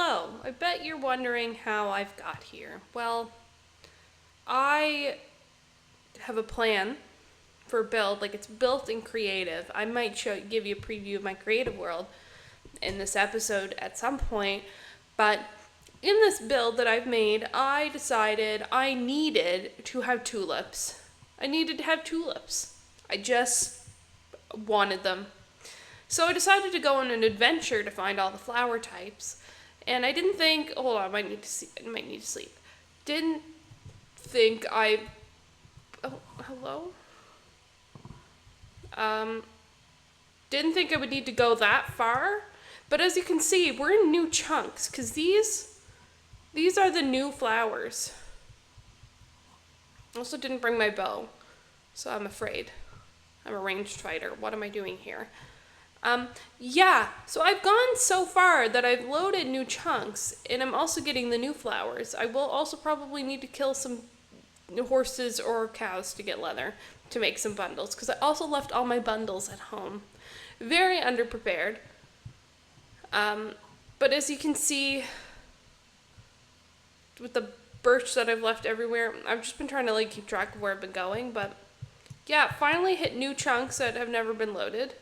hello. I bet you're wondering how I've got here. Well, I have a plan for a build, like it's built in creative. I might give you a preview of my creative world in this episode at some point, but in this build that I've made, I decided I needed to have tulips. I needed to have tulips. I just wanted them. So I decided to go on an adventure to find all the flower types. And I didn't think, hold on, I might need to sleep. Didn't think I, oh, hello? Didn't think I would need to go that far. But as you can see, we're in new chunks, because these are the new flowers. Also didn't bring my bow, so I'm afraid. I'm a ranged fighter. What am I doing here? Yeah, so I've gone so far that I've loaded new chunks, and I'm also getting the new flowers. I will also probably need to kill some horses or cows to get leather to make some bundles, because I also left all my bundles at home. Very underprepared. But as you can see, with the birch that I've left everywhere, I've just been trying to keep track of where I've been going, but yeah, finally hit new chunks that have never been loaded.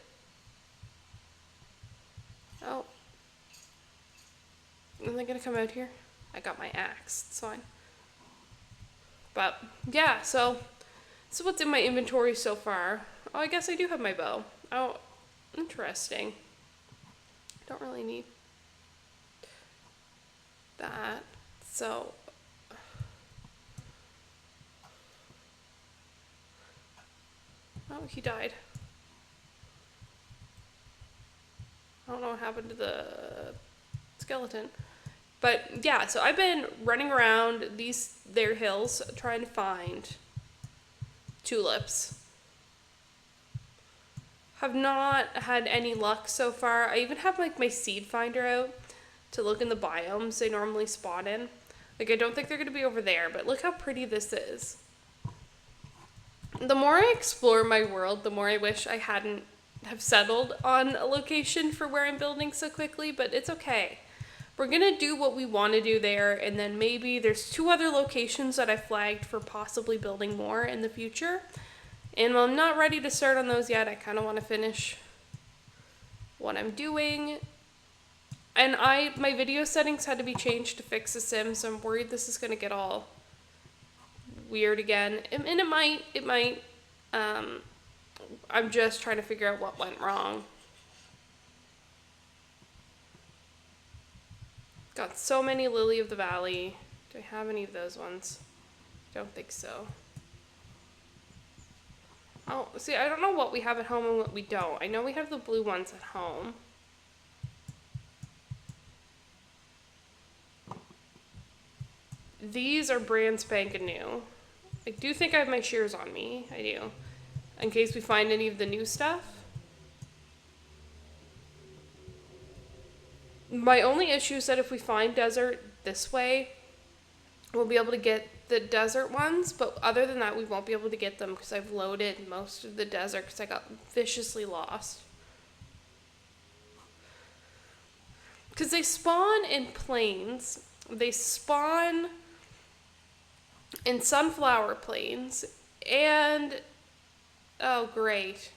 Oh. Are they gonna come out here? I got my axe, it's fine. But yeah, so this is what's in my inventory so far. Oh, I guess I do have my bow. Oh, interesting. Don't really need that. So oh, he died. I don't know what happened to the skeleton. But yeah, so I've been running around their hills trying to find tulips. Have not had any luck so far. I even have my seed finder out to look in the biomes they normally spawn in. I don't think they're going to be over there, but look how pretty this is. The more I explore my world, the more I wish I hadn't have settled on a location for where I'm building so quickly, but it's okay. We're going to do what we want to do there, and then maybe there's 2 other locations that I flagged for possibly building more in the future. And while I'm not ready to start on those yet, I kind of want to finish what I'm doing. And my video settings had to be changed to fix the sim, so I'm worried this is going to get all weird again. And it might. I'm just trying to figure out what went wrong. Got so many Lily of the Valley. Do I have any of those ones? Don't think so. Oh, see, I don't know what we have at home and what we don't. I know we have the blue ones at home. These are brand spanking new. I do think I have my shears on me. I do. In case we find any of the new stuff. My only issue is that if we find desert this way, we'll be able to get the desert ones, but other than that, we won't be able to get them because I've loaded most of the desert because I got viciously lost. Because they spawn in plains, they spawn in sunflower plains, and oh great.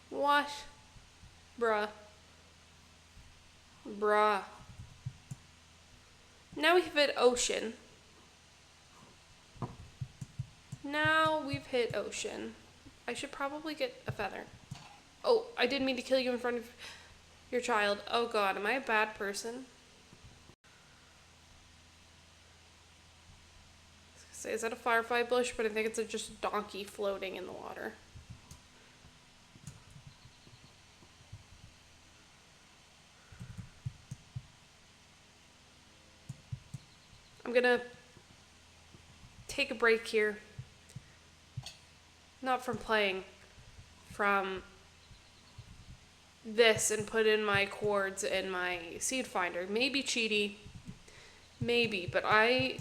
What? Bruh. Now we've hit ocean. I should probably get a feather. Oh, I didn't mean to kill you in front of your child. Oh god, am I a bad person? Is that a firefly bush? But I think it's just a donkey floating in the water. I'm gonna take a break here. Not from playing, from this, and put in my cords and my seed finder. Maybe cheaty, maybe, but I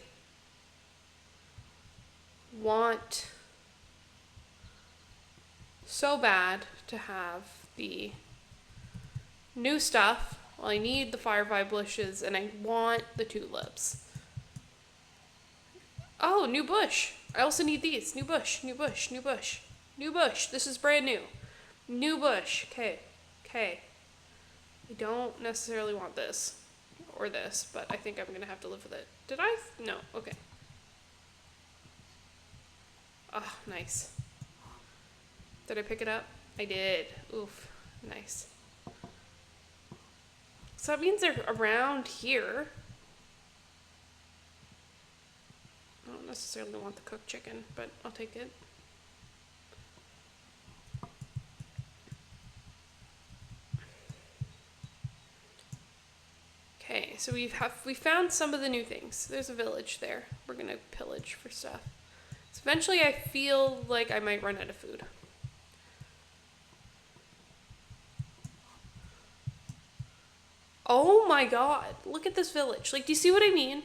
want so bad to have the new stuff Well, I need the firefly bushes, and I want the tulips. Oh, new bush. I also need these. New bush, new bush, new bush. New bush. This is brand new. New bush. Okay. Okay. I don't necessarily want this or this, but I think I'm going to have to live with it. Did I? No. Okay. Oh, nice. Did I pick it up? I did. Oof. Nice. So that means they're around here. I don't necessarily want the cooked chicken, but I'll take it. Okay, so we found some of the new things. There's a village there. We're gonna pillage for stuff. So eventually I feel like I might run out of food. Oh my god, look at this village. Like, do you see what I mean?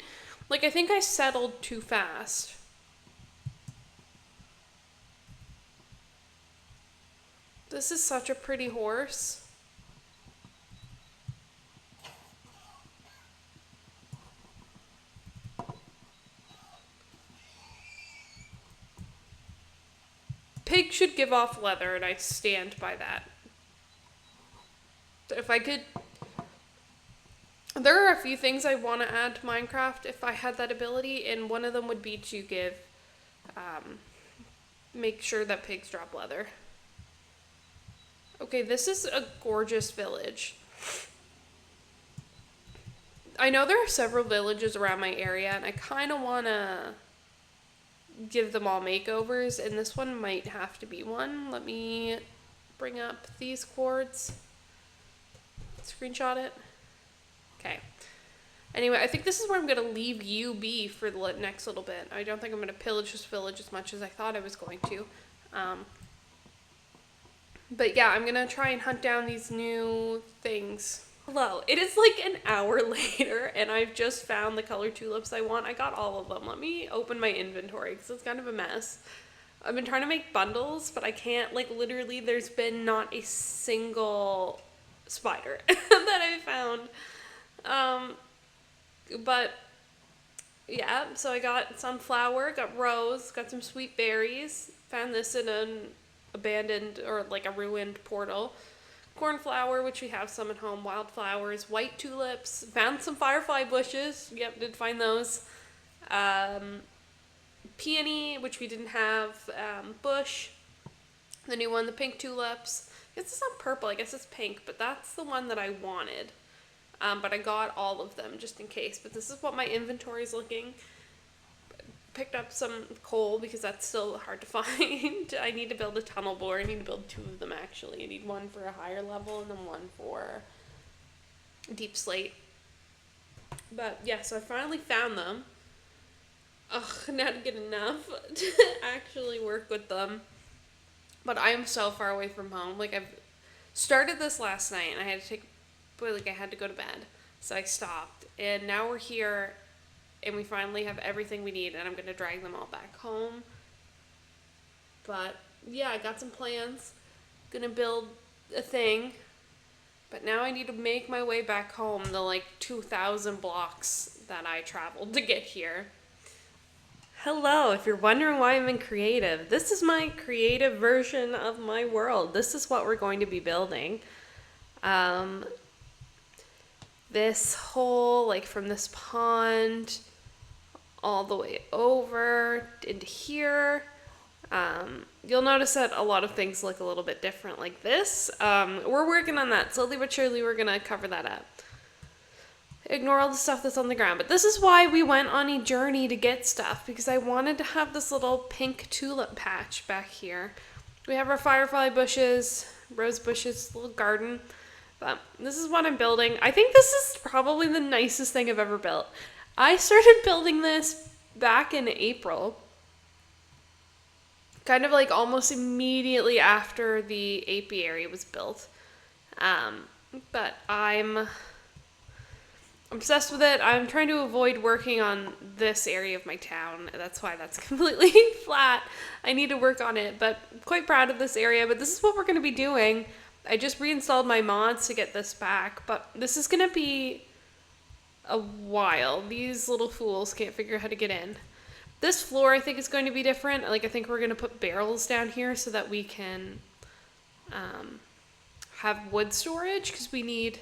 Like, I think I settled too fast. This is such a pretty horse. Pig should give off leather, and I stand by that. If I could... There are a few things I want to add to Minecraft if I had that ability, and one of them would be to give... make sure that pigs drop leather. Okay, this is a gorgeous village. I know there are several villages around my area, and I kind of want to give them all makeovers, and this one might have to be one. Let me bring up these cords. Screenshot it. Okay. Anyway, I think this is where I'm going to leave you be for the next little bit. I don't think I'm going to pillage this village as much as I thought I was going to. But yeah, I'm going to try and hunt down these new things. Hello, it is like an hour later, and I've just found the color tulips I want. I got all of them. Let me open my inventory, because it's kind of a mess. I've been trying to make bundles, but I can't, like, literally, there's been not a single spider that I found. But, yeah, so I got sunflower, got rose, got some sweet berries, found this in an abandoned, or, like, a ruined portal. Cornflower, which we have some at home, wildflowers, white tulips, found some firefly bushes, yep, did find those, peony, which we didn't have, bush, the new one, the pink tulips. I guess it's not purple, I guess it's pink, but that's the one that I wanted, but I got all of them just in case, but this is what my inventory is looking. Picked up some coal because that's still hard to find. I need to build a tunnel bore. I need to build 2 of them actually. I need one for a higher level and then one for deep slate. But yeah, so I finally found them. Ugh, now to get enough to actually work with them. But I am so far away from home. Like, I've started this last night and I had to go to bed. So I stopped. And now we're here. And we finally have everything we need, and I'm going to drag them all back home. But, yeah, I got some plans. Going to build a thing. But now I need to make my way back home the, like, 2,000 blocks that I traveled to get here. Hello, if you're wondering why I'm in creative, this is my creative version of my world. This is what we're going to be building. This whole, like, from this pond all the way over into here. You'll notice that a lot of things look a little bit different like this. We're working on that. Slowly but surely we're going to cover that up. Ignore all the stuff that's on the ground. But this is why we went on a journey to get stuff, because I wanted to have this little pink tulip patch back here. We have our firefly bushes, rose bushes, little garden. But this is what I'm building. I think this is probably the nicest thing I've ever built. I started building this back in April. Kind of like almost immediately after the apiary was built. But I'm obsessed with it. I'm trying to avoid working on this area of my town. That's why that's completely flat. I need to work on it, but I'm quite proud of this area. But this is what we're going to be doing. I just reinstalled my mods to get this back, but this is gonna be a while. These little fools can't figure out how to get in. This floor I think is going to be different. Like, I think we're gonna put barrels down here so that we can have wood storage, because we need,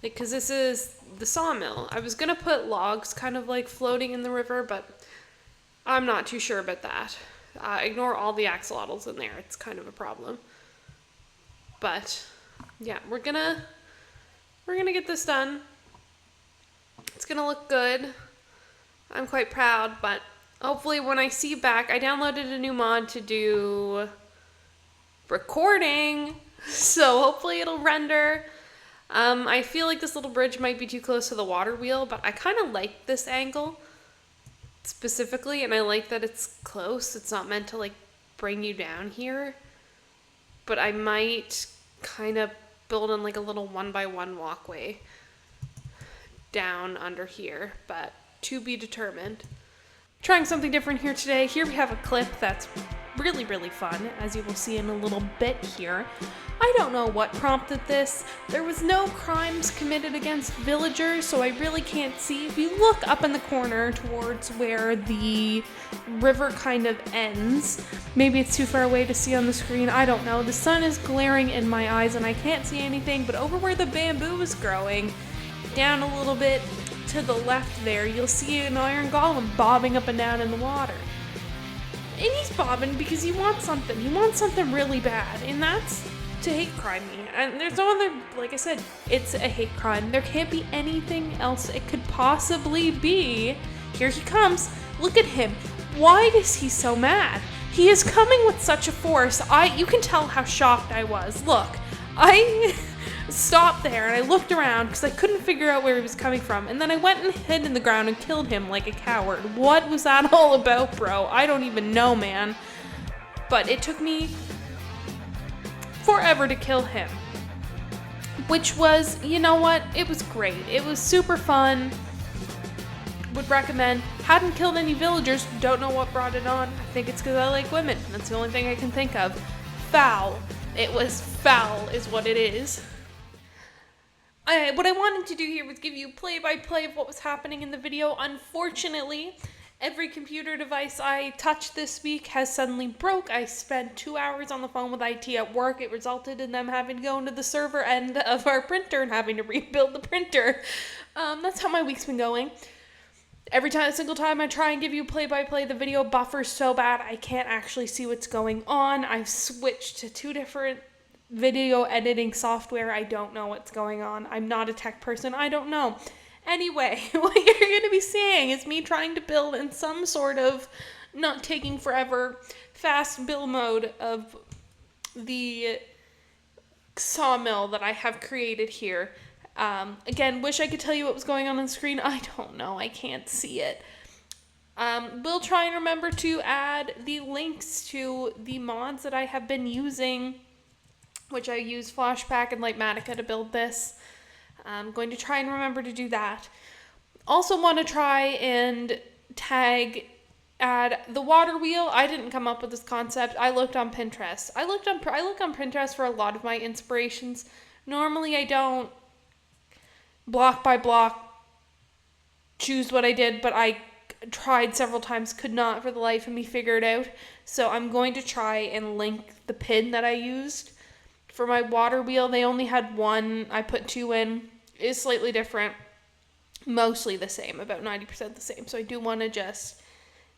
like, because this is the sawmill. I was gonna put logs kind of like floating in the river, but I'm not too sure about that. Ignore all the axolotls in there. It's kind of a problem. But yeah, we're gonna get this done. It's gonna look good. I'm quite proud, but hopefully when I see back, I downloaded a new mod to do recording, so hopefully it'll render. I feel like this little bridge might be too close to the water wheel, but I kind of like this angle specifically, and I like that it's close. It's not meant to like bring you down here, but I might kind of build in like a little 1x1 walkway down under here, but to be determined. Trying something different here today. Here we have a clip that's really, really fun, as you will see in a little bit here. I don't know what prompted this. There was no crimes committed against villagers, so I really can't see. If you look up in the corner towards where the river kind of ends, maybe it's too far away to see on the screen, I don't know. The sun is glaring in my eyes and I can't see anything, but over where the bamboo is growing, down a little bit to the left there, you'll see an iron golem bobbing up and down in the water. And he's bobbing because he wants something. He wants something really bad, and that's to hate crime me. And there's no other, like I said, it's a hate crime. There can't be anything else it could possibly be. Here he comes. Look at him. Why is he so mad? He is coming with such a force. You can tell how shocked I was. Look, I stopped there and I looked around because I couldn't figure out where he was coming from, and then I went and hid in the ground and killed him like a coward. What was that all about, bro? I don't even know, man. But it took me forever to kill him, which was, you know what, it was great. It was super fun. Would recommend. Hadn't killed any villagers. Don't know what brought it on. I think it's because I like women. That's the only thing I can think of. Foul. It was foul is what it is. What I wanted to do here was give you play-by-play of what was happening in the video. Unfortunately, every computer device I touched this week has suddenly broke. I spent 2 hours on the phone with IT at work. It resulted in them having to go into the server end of our printer and having to rebuild the printer. That's how my week's been going. Every single time I try and give you play-by-play, the video buffers so bad I can't actually see what's going on. I've switched to 2 different video editing software. I don't know what's going on. I'm not a tech person. I don't know. Anyway, what you're going to be seeing is me trying to build in some sort of, not taking forever, fast build mode of the sawmill that I have created here. Again, wish I could tell you what was going on the screen. I don't know. I can't see it. We'll try and remember to add the links to the mods that I have been using, which I use Flashback and Litmatica to build this. I'm going to try and remember to do that. Also want to try and add the Waterwheel. I didn't come up with this concept. I looked on Pinterest. I look on Pinterest for a lot of my inspirations. Normally I don't block by block choose what I did, but I tried several times, could not for the life of me figure it out. So I'm going to try and link the pin that I used. For my water wheel, they only had 1. I put 2 in. It is slightly different. Mostly the same, about 90% the same. So I do want to just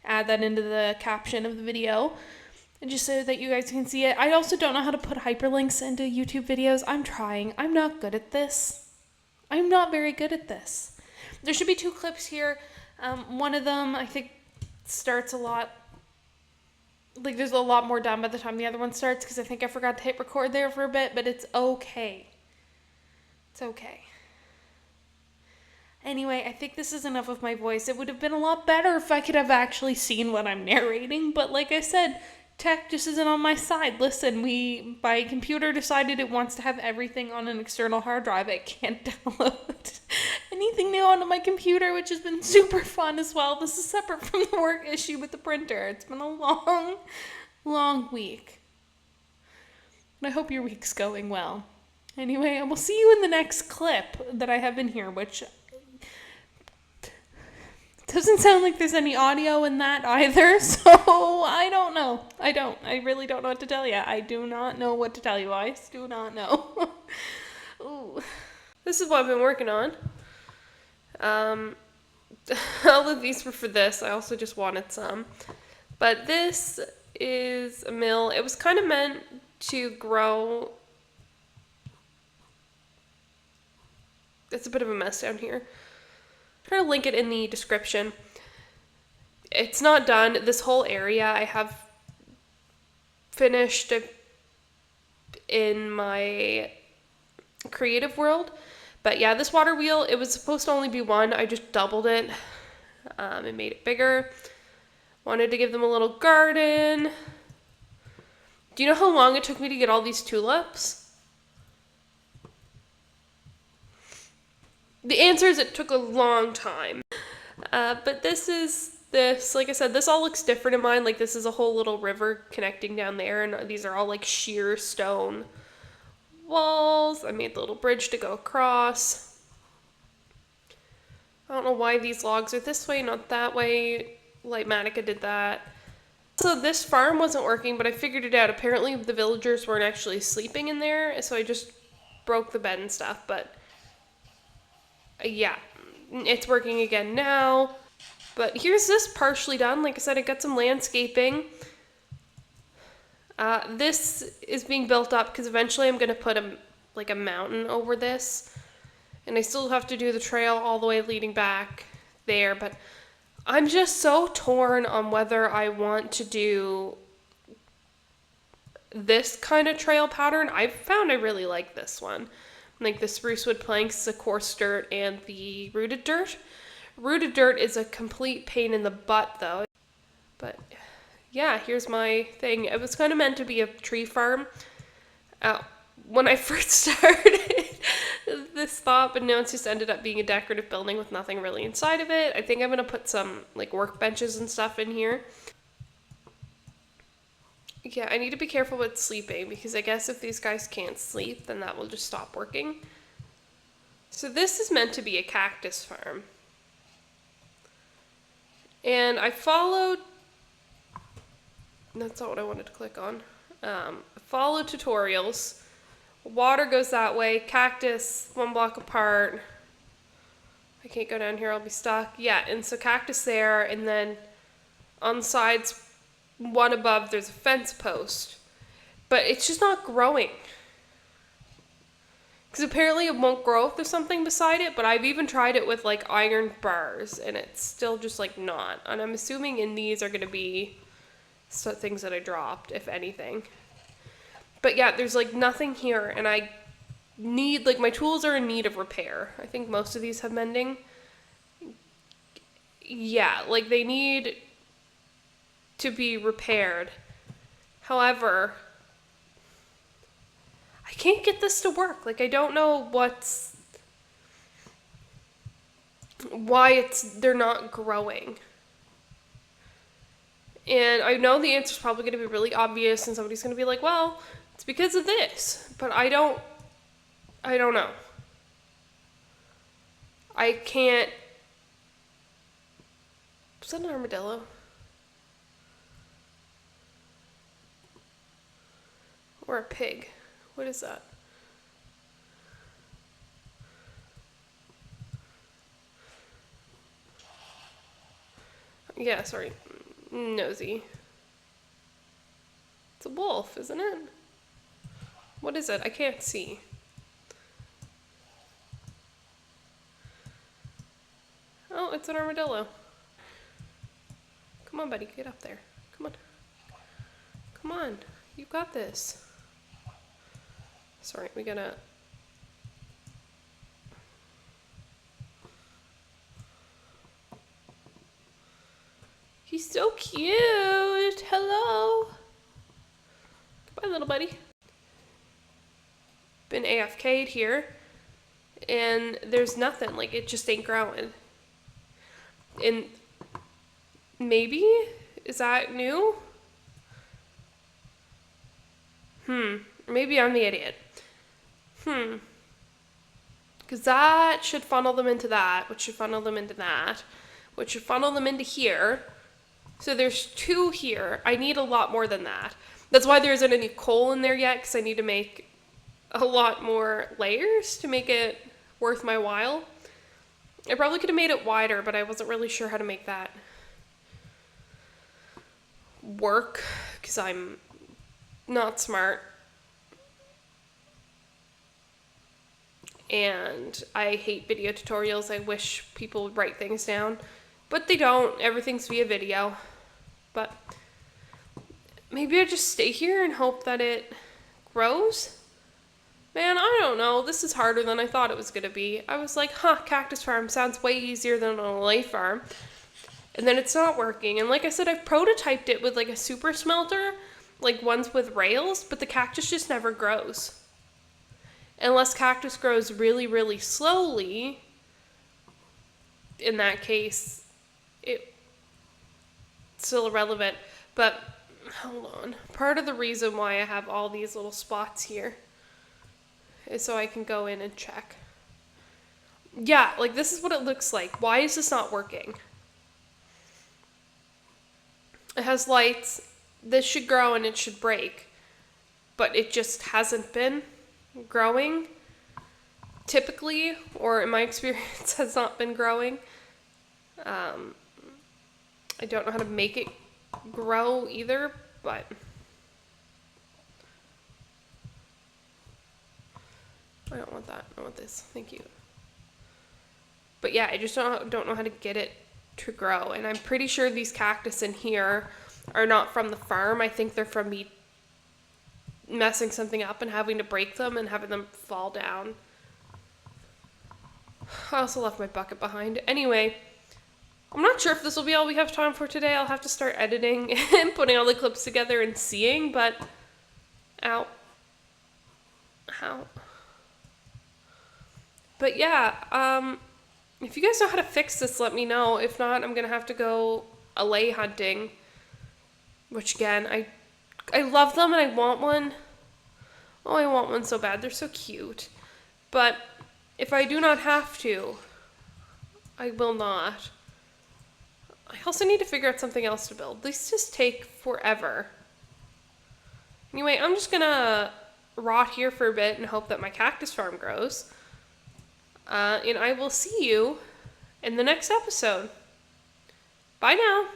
add that into the caption of the video, and just so that you guys can see it. I also don't know how to put hyperlinks into YouTube videos. I'm trying. I'm not good at this. I'm not very good at this. There should be 2 clips here. One of them, I think, starts a lot. Like, there's a lot more done by the time the other one starts, because I think I forgot to hit record there for a bit, but it's okay. It's okay. Anyway, I think this is enough of my voice. It would have been a lot better if I could have actually seen what I'm narrating, but like I said, tech just isn't on my side. Listen, my computer decided it wants to have everything on an external hard drive. It can't download anything new onto my computer, which has been super fun as well. This is separate from the work issue with the printer. It's been a long, long week. And I hope your week's going well. Anyway, I will see you in the next clip that I have in here, which doesn't sound like there's any audio in that either, so I don't know. I really don't know what to tell you. I do not know what to tell you. I do not know. Ooh. This is what I've been working on. All of these were for this. I also just wanted some. But this is a mill. It was kind of meant to grow. It's a bit of a mess down here. Try to link it in the description. It's not done. This whole area I have finished in my creative world. But yeah, this water wheel, it was supposed to only be one. I just doubled it and made it bigger. Wanted to give them a little garden. Do you know how long it took me to get all these tulips? The answer is it took a long time. But this, like I said, this all looks different in mine. Like this is a whole little river connecting down there, and these are all like sheer stone walls. I made the little bridge to go across. I don't know why these logs are this way, not that way. Litmatica did that. So this farm wasn't working, but I figured it out. Apparently the villagers weren't actually sleeping in there, so I just broke the bed and stuff, but yeah, it's working again now. But here's this partially done. Like I said, I got some landscaping. This is being built up because eventually I'm going to put a mountain over this. And I still have to do the trail all the way leading back there. But I'm just so torn on whether I want to do this kind of trail pattern. I found I really like this one. Like the spruce wood planks, the coarse dirt, and the rooted dirt. Rooted dirt is a complete pain in the butt though. But yeah, here's my thing. It was kind of meant to be a tree farm. When I first started this thought, but now it's just ended up being a decorative building with nothing really inside of it. I think I'm going to put some like workbenches and stuff in here. Yeah, I need to be careful with sleeping because I guess if these guys can't sleep, then that will just stop working. So this is meant to be a cactus farm. And I followed, that's not what I wanted to click on. Follow tutorials. Water goes that way, cactus 1 block apart. I can't go down here, I'll be stuck. Yeah, and so cactus there, and then on the sides, one above, there's a fence post. But it's just not growing. Because apparently it won't grow if there's something beside it, but I've even tried it with like iron bars, and it's still just like not. And I'm assuming in these are going to be things that I dropped, if anything. But yeah, there's like nothing here, and I need, like my tools are in need of repair. I think most of these have mending. Yeah, like they need to be repaired. However, I can't get this to work. Like I don't know why they're not growing. And I know the answer's probably going to be really obvious, and somebody's going to be like, well, it's because of this. But I don't know. I can't. Is that an armadillo? Or a pig? What is that? Yeah, sorry. Nosy. It's a wolf, isn't it? What is it? I can't see. Oh, it's an armadillo. Come on, buddy, get up there. Come on. Come on. You got this. Sorry, we gotta... He's so cute. Hello. Goodbye, little buddy. Been AFK'd here. And there's nothing. Like, it just ain't growing. And maybe? Is that new? Maybe I'm the idiot. Because that should funnel them into that, which should funnel them into that, which should funnel them into here. So there's 2 here. I need a lot more than that. That's why there isn't any coal in there yet, because I need to make a lot more layers to make it worth my while. I probably could have made it wider, but I wasn't really sure how to make that work, because I'm not smart. And I hate video tutorials. I wish people would write things down, but they don't. Everything's via video. But maybe I just stay here and hope that it grows. Man, I don't know. This is harder than I thought it was going to be. I was like, cactus farm sounds way easier than a lay farm. And then it's not working. And like I said, I've prototyped it with like a super smelter, like ones with rails, but the cactus just never grows. Unless cactus grows really, really slowly, in that case, it's still irrelevant. But, hold on. Part of the reason why I have all these little spots here is so I can go in and check. Yeah, like this is what it looks like. Why is this not working? It has lights. This should grow and it should break. But it just hasn't been growing typically, or in my experience has not been growing. I don't know how to make it grow either, but I don't want that. I want this. Thank you. But yeah, I just don't know how to get it to grow. And I'm pretty sure these cactus in here are not from the farm. I think they're from me messing something up and having to break them and having them fall down. I also left my bucket behind. Anyway, I'm not sure if this will be all we have time for today. I'll have to start editing and putting all the clips together and seeing, but ow. But yeah, if you guys know how to fix this, let me know. If not, I'm gonna have to go allay hunting, which again, I love them and I want one. Oh, I want one so bad. They're so cute. But if I do not have to, I will not. I also need to figure out something else to build. These just take forever. Anyway, I'm just gonna rot here for a bit and hope that my cactus farm grows. And I will see you in the next episode. Bye now.